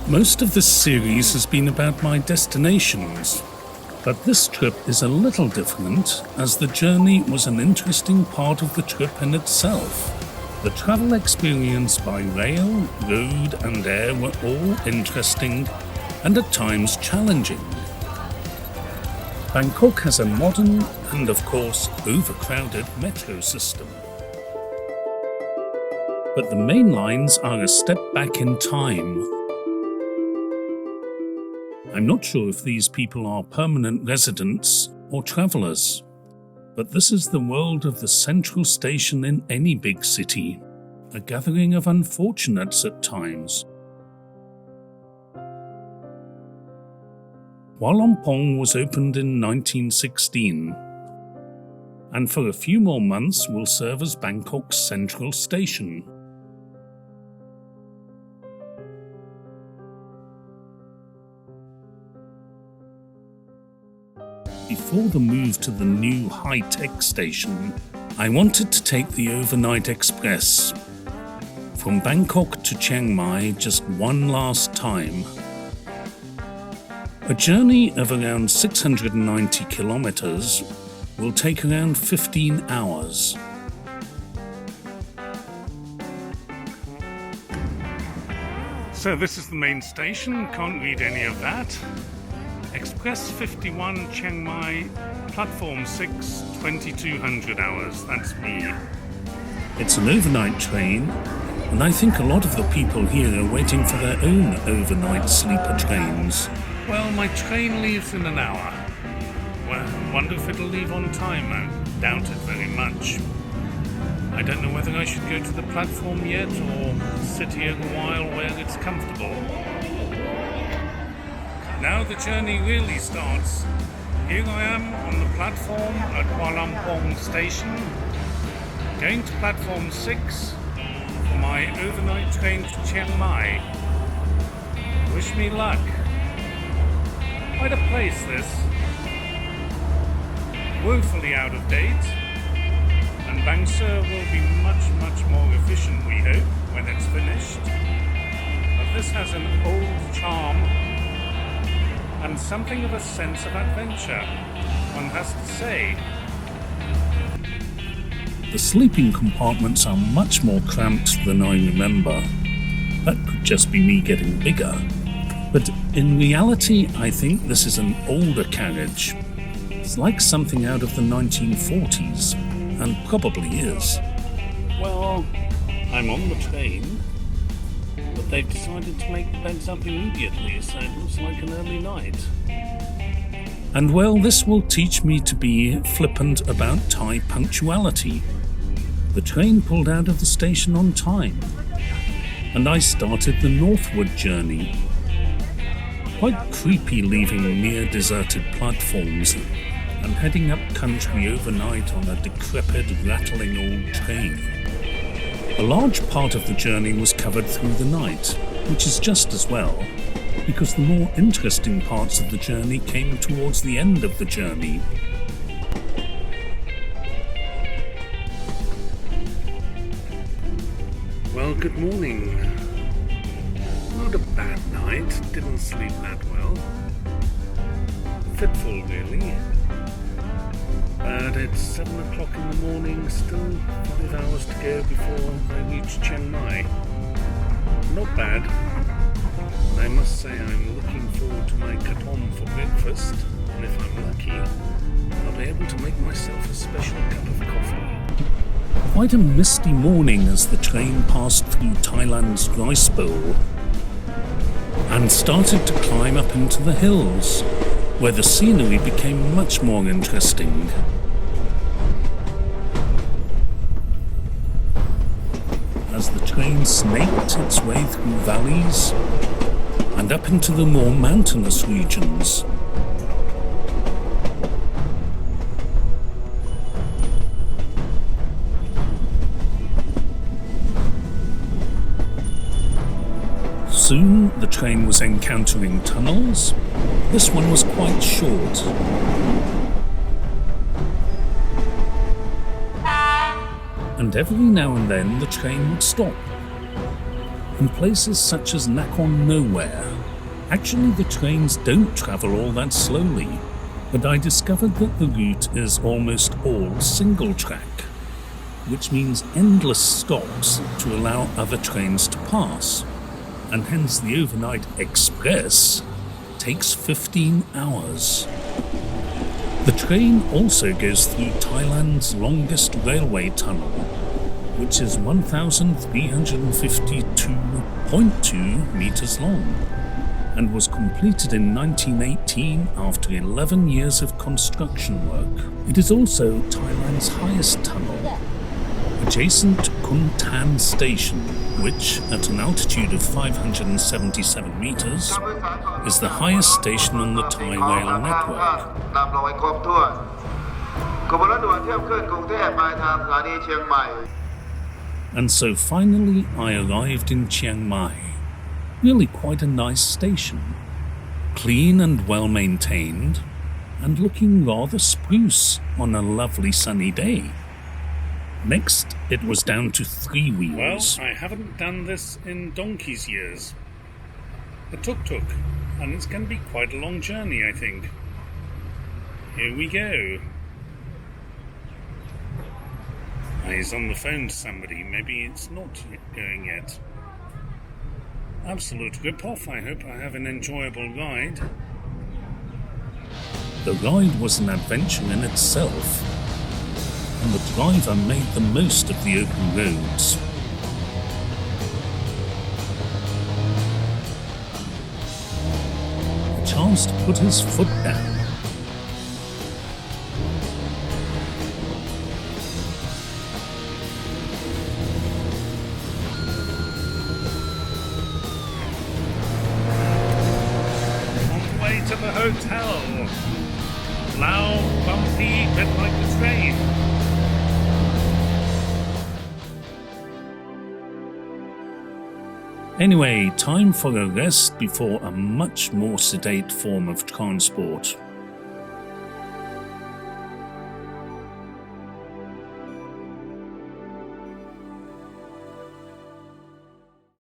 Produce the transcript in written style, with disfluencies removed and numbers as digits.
Most of this series has been about my destinations, but this trip is a little different as the journey was an interesting part of the trip in itself. The travel experience by rail, road and air were all interesting and at times challenging. Bangkok has a modern and of course overcrowded metro system. But the main lines are a step back in time. I'm not sure if these people are permanent residents or travellers, but this is the world of the central station in any big city, a gathering of unfortunates at times. Hua Lamphong was opened in 1916, and for a few more months will serve as Bangkok's central station. Before the move to the new high-tech station, I wanted to take the overnight express from Bangkok to Chiang Mai just one last time. A journey of around 690 kilometers will take around 15 hours. So this is the main station, can't read any of that. Express 51 Chiang Mai, Platform 6, 2200 hours, that's me. It's an overnight train, and I think a lot of the people here are waiting for their own overnight sleeper trains. Well, my train leaves in an hour. Well, I wonder if it'll leave on time. I doubt it very much. I don't know whether I should go to the platform yet or sit here a while where it's comfortable. Now the journey really starts. Here I am on the platform at Hua Lamphong station, going to platform 6 for my overnight train to Chiang Mai. Wish me luck. Quite a place this. Woefully out of date, and Bang Seo will be much more efficient, we hope, when it's finished. But this has an old charm and something of a sense of adventure, one has to say. The sleeping compartments are much more cramped than I remember. That could just be me getting bigger. But in reality, I think this is an older carriage. It's like something out of the 1940s, and probably is. Well, I'm on the train, but they've decided to make the beds up immediately, so it looks like an early night. And well, this will teach me to be flippant about Thai punctuality. The train pulled out of the station on time, and I started the northward journey. Quite creepy leaving near deserted platforms and heading up country overnight on a decrepit, rattling old train. A large part of the journey was covered through the night, which is just as well, because the more interesting parts of the journey came towards the end of the journey. Well, good morning. Not a bad night, didn't sleep that well. Fitful, really. But it's 7 o'clock in the morning, still 5 hours to go before I reach Chiang Mai. Not bad. And I must say I'm looking forward to my katom for breakfast, and if I'm lucky, I'll be able to make myself a special cup of coffee. Quite a misty morning as the train passed through Thailand's rice bowl and started to climb up into the hills, where the scenery became much more interesting. As the train snaked its way through valleys and up into the more mountainous regions. Soon the train was encountering tunnels. This one was quite short. and every now and then the train would stop. In places such as Nakhon Nowhere, actually the trains don't travel all that slowly, but I discovered that the route is almost all single track, which means endless stops to allow other trains to pass, and hence the overnight express takes 15 hours. The train also goes through Thailand's longest railway tunnel, which is 1,352.2 meters long, and was completed in 1918 after 11 years of construction work. It is also Thailand's highest tunnel, adjacent to Khun Tan Station, which, at an altitude of 577 meters, is the highest station on the Thai rail network. And so finally I arrived in Chiang Mai. Really quite a nice station. Clean and well maintained, and looking rather spruce on a lovely sunny day. Next, it was down to 3 wheels. Well, I haven't done this in donkey's years. A tuk-tuk, and it's going to be quite a long journey, I think. Here we go. He's on the phone to somebody. Maybe it's not going yet. Absolute rip-off. I hope I have an enjoyable ride. The ride was an adventure in itself, and the driver made the most of the open roads. A chance to put his foot down. On the way to the hotel. Loud, bumpy, bit like the train. Anyway, time for a rest before a much more sedate form of transport.